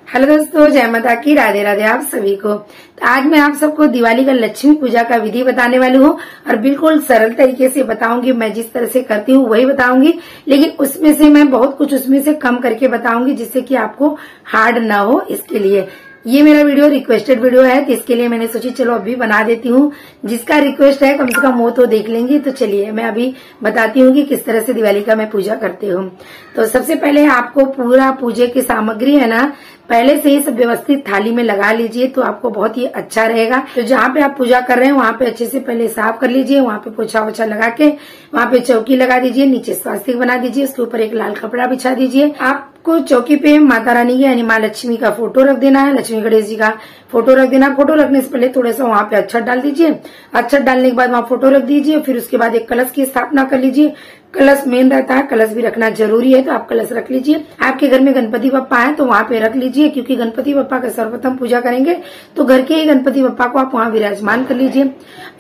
Hello दोस्तों, जय माता की, राधे राधे आप सभी को। तो आज मैं आप सबको दिवाली का लक्ष्मी पूजा का विधि बताने वाली हूँ और बिल्कुल सरल तरीके से बताऊंगी। मैं जिस तरह से करती हूँ वही बताऊंगी, लेकिन उसमें से मैं बहुत कुछ उसमें से कम करके बताऊंगी जिससे कि आपको हार्ड ना हो। इसके लिए ये मेरा वीडियो रिक्वेस्टेड वीडियो है, तो इसके लिए मैंने सोची चलो अभी बना देती हूँ। जिसका रिक्वेस्ट है कम से कम वो तो देख लेंगे। तो चलिए मैं अभी बताती हूँ कि किस तरह से दिवाली का मैं पूजा करती हूँ। तो सबसे पहले आपको पूरा पूजे की सामग्री है ना, पहले से ही सब व्यवस्थित थाली में लगा लीजिए, तो आपको बहुत ही अच्छा रहेगा। तो जहाँ पे आप पूजा कर रहे हैं वहाँ पे अच्छे से पहले साफ कर लीजिए। वहाँ पे पोछा वोछा लगा के वहाँ पे चौकी लगा दीजिए, नीचे स्वास्तिक बना दीजिए, उसके ऊपर एक लाल कपड़ा बिछा दीजिए। आपको चौकी पे माता रानी की यानी माँ लक्ष्मी का फोटो रख देना है, लक्ष्मी गणेश जी का फोटो रख देना। फोटो रखने से पहले थोड़ा सा वहाँ पे अक्षत डाल दीजिए। अक्षत डालने के बाद वहाँ फोटो रख दीजिए। फिर उसके बाद एक कलश की स्थापना कर लीजिए। कलश मेन रहता है, कलश भी रखना जरूरी है, तो आप कलश रख लीजिए। आपके घर में गणपति बप्पा है तो वहाँ पे रख लीजिए, क्योंकि गणपति बप्पा का सर्वप्रथम पूजा करेंगे तो घर के ही गणपति बप्पा को आप वहाँ विराजमान कर लीजिए।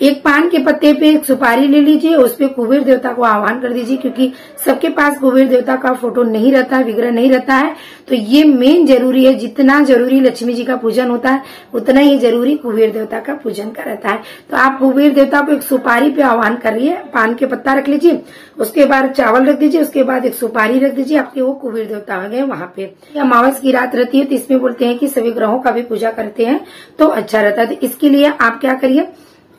एक पान के पत्ते पे एक सुपारी ले लीजिए, उस पे कुबेर देवता को आह्वान कर दीजिए, क्योंकि सबके पास कुबेर देवता का फोटो नहीं रहता है, विग्रह नहीं रहता है। तो ये मेन जरूरी है। जितना जरूरी लक्ष्मी जी का पूजन होता है उतना ही जरूरी कुबेर देवता का पूजन का रहता है। तो आप कुबेर देवता को एक सुपारी पे आह्वान करिए। पान के पत्ता रख लीजिए, उसके बाद चावल रख दीजिए, उसके बाद एक सुपारी रख दीजिए। आपके वो कुबेर देवता आ गए वहाँ पे। अमावस की रात रहती है तो इसमें बोलते हैं कि सभी ग्रहों का भी पूजा करते हैं तो अच्छा रहता है। तो इसके लिए आप क्या करिए,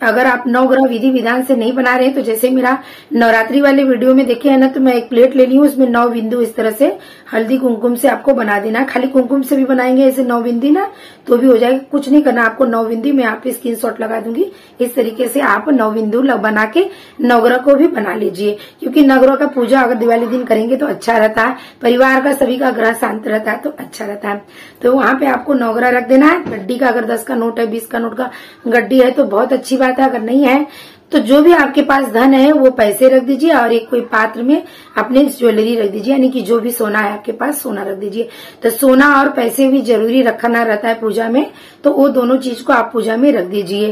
अगर आप 9 ग्रह विधि विधान से नहीं बना रहे हैं तो जैसे मेरा नवरात्रि वाले वीडियो में देखे है ना, तो मैं एक प्लेट ले ली हूँ, उसमें 9 बिंदु इस तरह से हल्दी कुमकुम से आपको बना देना। खाली कुमकुम से भी बनाएंगे ऐसे 9 बिंदी ना तो भी हो जाएगा, कुछ नहीं करना आपको। 9 बिंदी मैं आप पे स्क्रीनशॉट लगा दूंगी। इस तरीके से आप 9 बिंदु बना के नवग्रह को भी बना लीजिए, क्योंकि नवग्रह का पूजा अगर दिवाली दिन करेंगे तो अच्छा रहता है। परिवार का सभी का ग्रह शांत रहता है तो अच्छा रहता है। तो वहाँ पे आपको नवग्रह रख देना है। गड्डी का अगर 10 का नोट है, 20 का नोट का गड्डी है तो बहुत अच्छी बात है। अगर नहीं है तो जो भी आपके पास धन है वो पैसे रख दीजिए और एक कोई पात्र में अपने ज्वेलरी रख दीजिए, यानी कि जो भी सोना है आपके पास सोना रख दीजिए। तो सोना और पैसे भी जरूरी रखना रहता है पूजा में, तो वो दोनों चीज को आप पूजा में रख दीजिए।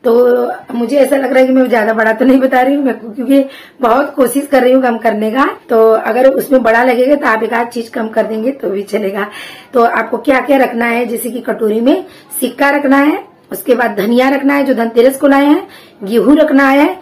तो मुझे ऐसा लग रहा है कि मैं ज्यादा बड़ा तो नहीं बता रही हूँ, क्योंकि बहुत कोशिश कर रही हूँ कम करने का। तो अगर उसमें बड़ा लगेगा तो आप एक आध चीज कम कर देंगे तो भी चलेगा। तो आपको क्या क्या रखना है, जैसे कि कटोरी में सिक्का रखना है, उसके बाद धनिया रखना है जो धनतेरस को लाए हैं, गेहूं रखना है,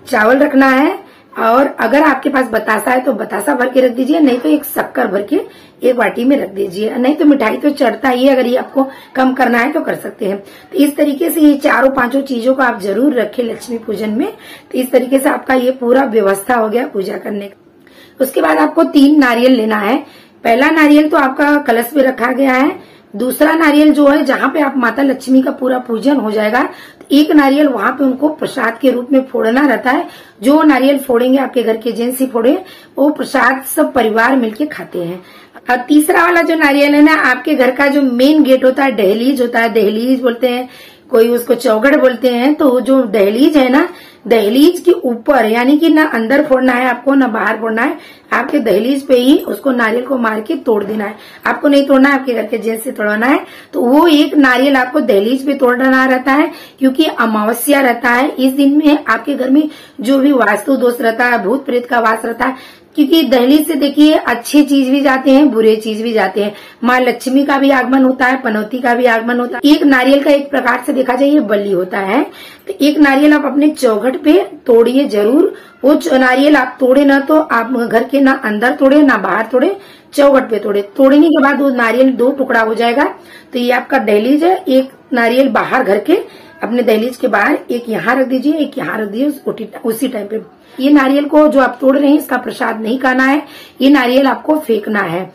चावल रखना है, और अगर आपके पास बतासा है तो बतासा भर के रख दीजिए, नहीं तो एक शक्कर भर के एक बाटी में रख दीजिए। नहीं तो मिठाई तो चढ़ता ही है, अगर ये आपको कम करना है तो कर सकते हैं। तो इस तरीके से ये 4-5 चीजों को आप जरूर रखें लक्ष्मी पूजन में। तो इस तरीके से आपका ये पूरा व्यवस्था हो गया पूजा करने का। उसके बाद आपको 3 नारियल लेना है। पहला नारियल तो आपका कलश में रखा गया है। दूसरा नारियल जो है जहाँ पे आप माता लक्ष्मी का पूरा पूजन हो जाएगा, तो एक नारियल वहाँ पे उनको प्रसाद के रूप में फोड़ना रहता है। जो नारियल फोड़ेंगे आपके घर के जेंट्स ही फोड़े, वो प्रसाद सब परिवार मिलके खाते हैं। और तीसरा वाला जो नारियल है ना, आपके घर का जो मेन गेट होता है, दहलीज होता है, दहलीज बोलते हैं, कोई उसको चौगड़ बोलते हैं। तो जो दहलीज है ना, दहलीज के ऊपर, यानी कि ना अंदर फोड़ना है आपको ना बाहर फोड़ना है, आपके दहलीज पे ही उसको नारियल को मार के तोड़ देना है। आपको नहीं तोड़ना है, आपके घर के जेंट्स से तोड़ना है। तो वो एक नारियल आपको दहलीज पे तोड़ना रहता है, क्योंकि अमावस्या रहता है। इस दिन में आपके घर में जो भी वास्तु दोष रहता है, भूत प्रेत का वास रहता है, क्योंकि दहलीज से देखिए अच्छी चीज भी जाते हैं, बुरे चीज भी जाते हैं। माँ लक्ष्मी का भी आगमन होता है, पनौती का भी आगमन होता है। एक नारियल का एक प्रकार से देखा जाए ये बलि होता है। तो एक नारियल आप अपने चौखट पे तोड़िए जरूर। वो नारियल आप तोड़े ना तो आप घर के ना अंदर तोड़े ना बाहर तोड़े, चौखट पे तोड़े। तोड़ने के बाद वो नारियल 2 टुकड़ा हो जाएगा। तो ये आपका दहलीज है। एक नारियल बाहर घर के अपने दहलीज के बाहर, एक यहाँ रख दीजिए, एक यहाँ रख दीजिए उसी टाइम पे। ये नारियल को जो आप तोड़ रहे हैं इसका प्रसाद नहीं खाना है, ये नारियल आपको फेंकना है।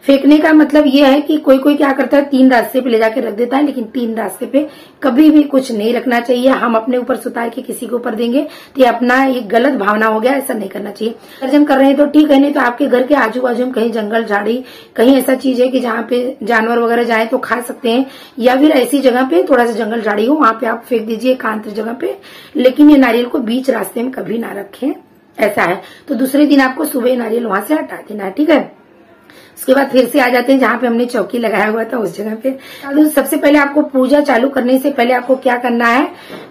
फेंकने का मतलब ये है कि कोई कोई क्या करता है 3 रास्ते पे ले जाके रख देता है, लेकिन 3 रास्ते पे कभी भी कुछ नहीं रखना चाहिए। हम अपने ऊपर सुतार के किसी के ऊपर देंगे तो ये अपना एक गलत भावना हो गया, ऐसा नहीं करना चाहिए। विसर्जन कर रहे हैं तो ठीक है, नहीं तो आपके घर के आजू बाजू में कहीं जंगल झाड़ी, कहीं ऐसा चीज है कि जहाँ पे जानवर वगैरह जाए तो खा सकते हैं, या फिर ऐसी जगह पे थोड़ा सा जंगल झाड़ी हो वहां पे आप फेंक दीजिए एकांत जगह पे। लेकिन ये नारियल को बीच रास्ते में कभी ना रखें, ऐसा है। तो दूसरे दिन आपको सुबह नारियल वहां से हटा देना है, ठीक है। उसके बाद फिर से आ जाते हैं जहाँ पे हमने चौकी लगाया हुआ था उस जगह पे। तो सबसे पहले आपको पूजा चालू करने से पहले आपको क्या करना है,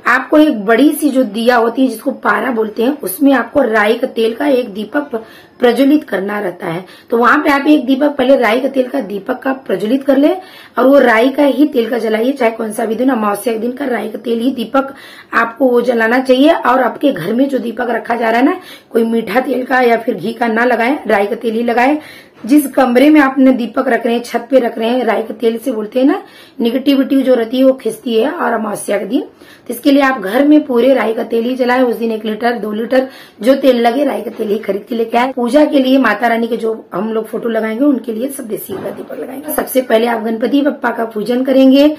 आपको एक बड़ी सी जो दिया होती है जिसको पारा बोलते हैं, उसमें आपको राई का तेल का एक दीपक प्रज्वलित करना रहता है। तो वहां पे आप एक दीपक पहले राई का तेल का दीपक का प्रज्वलित कर ले और वो राई का ही तेल का जलाइए, चाहे कौन सा भी दिन, अमावस्या के दिन का राई का तेल ही दीपक आपको वो जलाना चाहिए। और आपके घर में जो दीपक रखा जा रहा है ना, कोई मीठा तेल का या फिर घी का ना लगाए, राई का तेल ही लगाए। जिस कमरे में आपने दीपक रख रहे हैं, छत पे रख रहे हैं, राई के तेल से बोलते हैं ना, निगेटिविटी जो रहती है वो खिंचती है। और अमावस्या के दिन तो इसके लिए आप घर में पूरे राई का तेल ही जलाए। उस दिन 1 लीटर 2 लीटर जो तेल लगे राई का तेल ही खरीद के लेके आए। पूजा के लिए माता रानी के जो हम लोग फोटो लगाएंगे उनके लिए सब देसी का दीपक लगाएंगे। सबसे पहले आप गणपति बप्पा का पूजन करेंगे।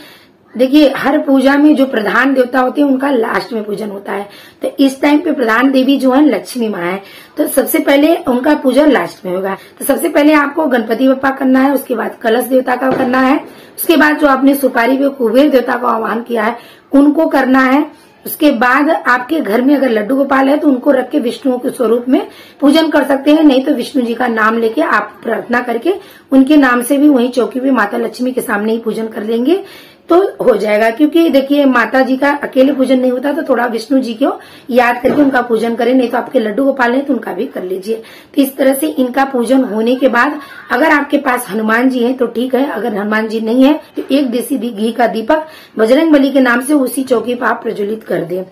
देखिए, हर पूजा में जो प्रधान देवता होते हैं उनका लास्ट में पूजन होता है। तो इस टाइम पे प्रधान देवी जो है लक्ष्मी माँ है, तो सबसे पहले उनका पूजन लास्ट में होगा। तो सबसे पहले आपको गणपति बप्पा करना है, उसके बाद कलश देवता का करना है, उसके बाद जो आपने सुपारी पे कुबेर देवता का आह्वान किया है उनको करना है। उसके बाद आपके घर में अगर लड्डू गोपाल है तो उनको रख के विष्णु के स्वरूप में पूजन कर सकते हैं, नहीं तो विष्णु जी का नाम लेके आप प्रार्थना करके उनके नाम से भी वहीं चौकी पे माता लक्ष्मी के सामने ही पूजन कर लेंगे तो हो जाएगा। क्योंकि देखिए, माता जी का अकेले पूजन नहीं होता, तो थोड़ा विष्णु जी को याद करके उनका पूजन करें, नहीं तो आपके लड्डू गोपाल हैं तो उनका भी कर लीजिए। तो इस तरह से इनका पूजन होने के बाद अगर आपके पास हनुमान जी हैं तो ठीक है, अगर हनुमान जी नहीं है तो एक देसी घी का दीपक बजरंग बली के नाम से उसी चौकी पर आप प्रज्वलित कर दें।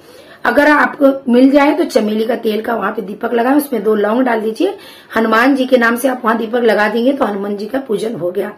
अगर आपको मिल जाए तो चमेली का तेल का वहां पे दीपक लगाएं, उसमें 2 लौंग डाल दीजिए, हनुमान जी के नाम से आप वहां दीपक लगा देंगे तो हनुमान जी का पूजन हो गया।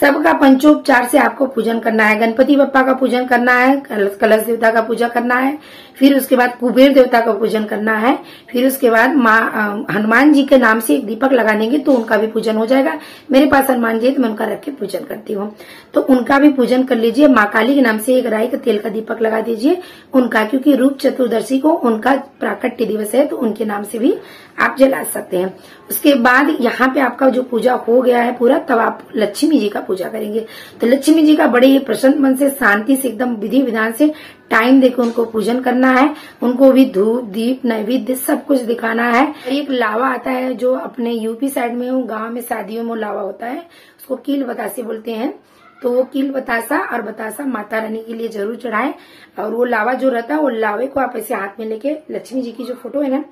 सबका पंचोपचार से आपको पूजन करना है। गणपति बप्पा का पूजन करना है, कलश देवता का पूजा करना है, फिर उसके बाद कुबेर देवता का पूजन करना है, फिर उसके बाद माँ हनुमान जी के नाम से एक दीपक लगा देंगे तो उनका भी पूजन हो जाएगा। मेरे पास हनुमान जी है तो मैं उनका रख के पूजन करती हूँ, तो उनका भी पूजन कर लीजिए। माँ काली के नाम से एक राई का तेल का दीपक लगा दीजिए उनका, क्योंकि रूप चतुर्दशी को उनका प्राकट्य दिवस है तो उनके नाम से भी आप जला सकते हैं। उसके बाद यहाँ पे आपका जो पूजा हो गया है पूरा, तब आप लक्ष्मी जी का पूजा करेंगे। तो लक्ष्मी जी का बड़े ही प्रसन्न मन से, शांति से, एकदम विधि विधान से टाइम देकर उनको पूजन करना है। उनको भी धूप दीप नैवेद्य सब कुछ दिखाना है। एक लावा आता है जो अपने यूपी साइड में, गांव में शादियों में लावा होता है, उसको कील बतासे बोलते हैं। तो वो कील बतासा और बतासा माता रानी के लिए जरूर चढ़ाएं। और वो लावा जो रहता है, वो लावे को आप ऐसे हाथ में लेके, लक्ष्मी जी की जो फोटो है ना,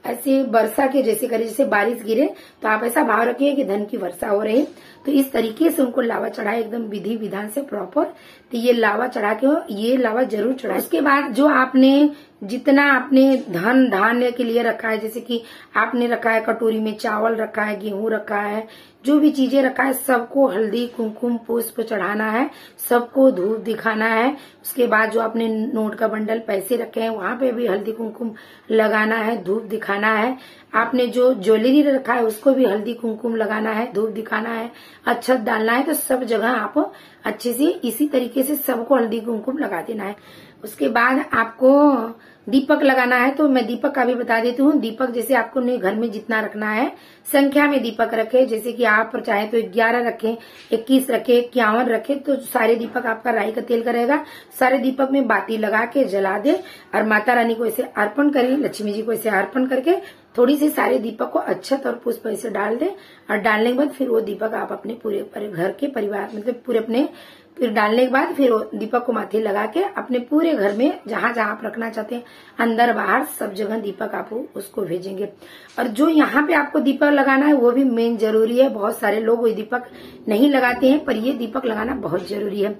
ऐसे वर्षा के जैसे करे, जैसे बारिश गिरे तो आप ऐसा भाव रखिए कि धन की वर्षा हो रही। तो इस तरीके से उनको लावा चढ़ाए एकदम विधि विधान से प्रॉपर। तो ये लावा चढ़ा के ये लावा जरूर चढ़ाए। उसके बाद जो आपने जितना आपने धन धान्य के लिए रखा है, जैसे कि आपने रखा है कटोरी में चावल रखा है, गेहूं रखा है, जो भी चीजें रखा है सबको हल्दी कुमकुम पुष्प चढ़ाना है, सबको धूप दिखाना है। उसके बाद जो आपने नोट का बंडल पैसे रखे हैं वहां पे भी हल्दी कुमकुम लगाना है, धूप दिखाना है। आपने जो ज्वेलरी रखा है उसको भी हल्दी कुमकुम लगाना है, धूप दिखाना है, अक्षत डालना है। तो सब जगह आप अच्छे से इसी तरीके से सबको हल्दी कुमकुम लगा देना है। उसके बाद आपको दीपक लगाना है, तो मैं दीपक का भी बता देती हूँ। दीपक जैसे आपको घर में जितना रखना है संख्या में दीपक रखे, जैसे कि आप चाहे तो 11 रखें, 21 रखे, 51 रखे, तो सारे दीपक आपका राई का तेल का रहेगा। सारे दीपक में बाती लगा के जला दे और माता रानी को इसे अर्पण करें, लक्ष्मी जी को इसे अर्पण करके थोड़ी सी सारे दीपक को अक्षत और पुष्प ऐसे डाल दे। और डालने के बाद फिर वो दीपक आप अपने पूरे घर के परिवार, मतलब पूरे अपने, फिर डालने के बाद फिर दीपक को माथे लगा के अपने पूरे घर में जहां जहां आप रखना चाहते हैं, अंदर बाहर सब जगह दीपक आप उसको भेजेंगे। और जो यहाँ पे आपको दीपक लगाना है वो भी मेन जरूरी है। बहुत सारे लोग वो दीपक नहीं लगाते हैं, पर ये दीपक लगाना बहुत जरूरी है।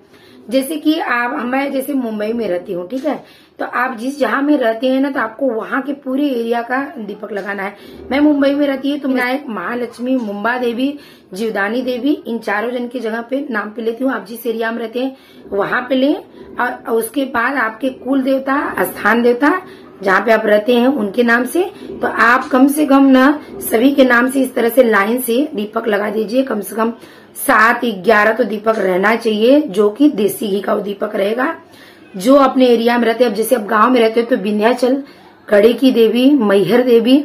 जैसे कि मैं जैसे मुंबई में रहती हूँ, ठीक है, तो आप जिस जहां में रहते हैं ना, तो आपको वहां के पूरे एरिया का दीपक लगाना है। मैं मुंबई में रहती है तो विनायक, महालक्ष्मी, मुंबा देवी, जीवदानी देवी, इन चारों जन की जगह पे नाम पे लेती हूँ। आप जिस एरिया में रहते हैं वहां पे लें। और उसके बाद आपके कुल देवता, स्थान देवता जहाँ पे आप रहते हैं उनके नाम से, तो आप कम से कम ना सभी के नाम से इस तरह से लाइन से दीपक लगा दीजिए। कम से कम 7-11 तो दीपक रहना चाहिए, जो कि देसी घी का वो दीपक रहेगा। जो अपने एरिया में रहते हैं, अब जैसे आप गांव में रहते हो तो विंध्याचल, कड़े की देवी, मैहर देवी,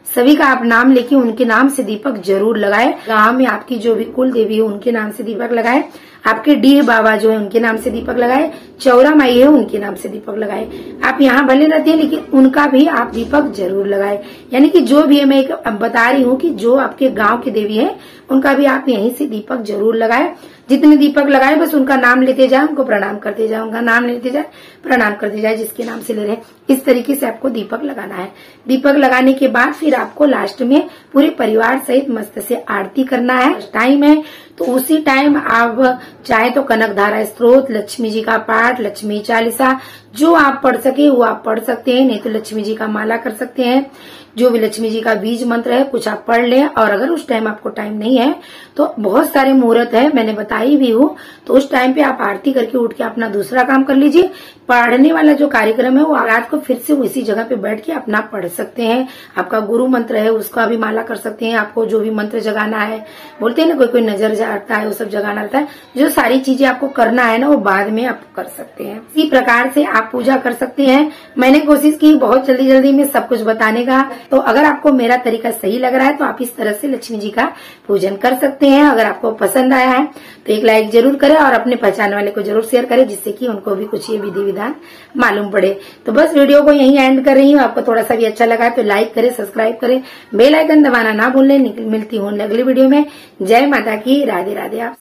सभी का आप नाम लेके उनके नाम से दीपक जरूर लगाए। गांव में आपकी जो भी कुल देवी है उनके नाम से दीपक लगाए। आपके डीह बाबा जो है उनके नाम से दीपक लगाए। चौरा माई है उनके नाम से दीपक लगाए। आप यहाँ भले रहते हैं लेकिन उनका भी आप दीपक जरूर लगाए। यानी कि जो भी है, मैं एक बता रही हूँ कि जो आपके गांव की देवी है उनका भी आप यहीं से दीपक जरूर लगाए। जितने दीपक लगाए बस उनका नाम लेते जाए, उनको प्रणाम करते जाए, उनका नाम लेते जाए, प्रणाम करते जाए, जिसके नाम से ले रहे हैं। इस तरीके से आपको दीपक लगाना है। दीपक लगाने के बाद फिर आपको लास्ट में पूरे परिवार सहित मस्त से आरती करना है। टाइम है तो उसी टाइम आप चाहे तो कनक धारा स्तोत्र, लक्ष्मी जी का पाठ, लक्ष्मी चालीसा जो आप पढ़ सके वो आप पढ़ सकते हैं। नहीं तो लक्ष्मी जी का माला कर सकते हैं। जो भी लक्ष्मी जी का बीज मंत्र है कुछ आप पढ़ लें। और अगर उस टाइम आपको टाइम नहीं है तो बहुत सारे मुहूर्त है, मैंने बताई भी हूँ, तो उस टाइम पे आप आरती करके उठ के अपना दूसरा काम कर लीजिए। पढ़ने वाला जो कार्यक्रम है वो रात को फिर से उसी जगह पे बैठ के अपना पढ़ सकते हैं। आपका गुरु मंत्र है उसका भी माला कर सकते हैं। आपको जो भी मंत्र जगाना है, बोलते हैं ना कोई कोई नजर जाता है, वो सब जगाना रहता है। जो सारी चीजें आपको करना है ना वो बाद में आप कर सकते हैं। इसी प्रकार से आप पूजा कर सकते हैं। मैंने कोशिश की बहुत जल्दी जल्दी में सब कुछ बताने का, तो अगर आपको मेरा तरीका सही लग रहा है तो आप इस तरह से लक्ष्मी जी का पूजन कर सकते हैं। अगर आपको पसंद आया है तो एक लाइक जरूर करें और अपने पहचान वाले को जरूर शेयर करें, जिससे कि उनको भी कुछ ये विधि विधान मालूम पड़े। तो बस वीडियो को यहीं एंड कर रही हूँ। आपको थोड़ा सा भी अच्छा लगा तो लाइक करें, सब्सक्राइब करें, बेल आइकन दबाना ना भूलें। मिलती हूँ अगली वीडियो में। जय माता की, राधे राधे। आप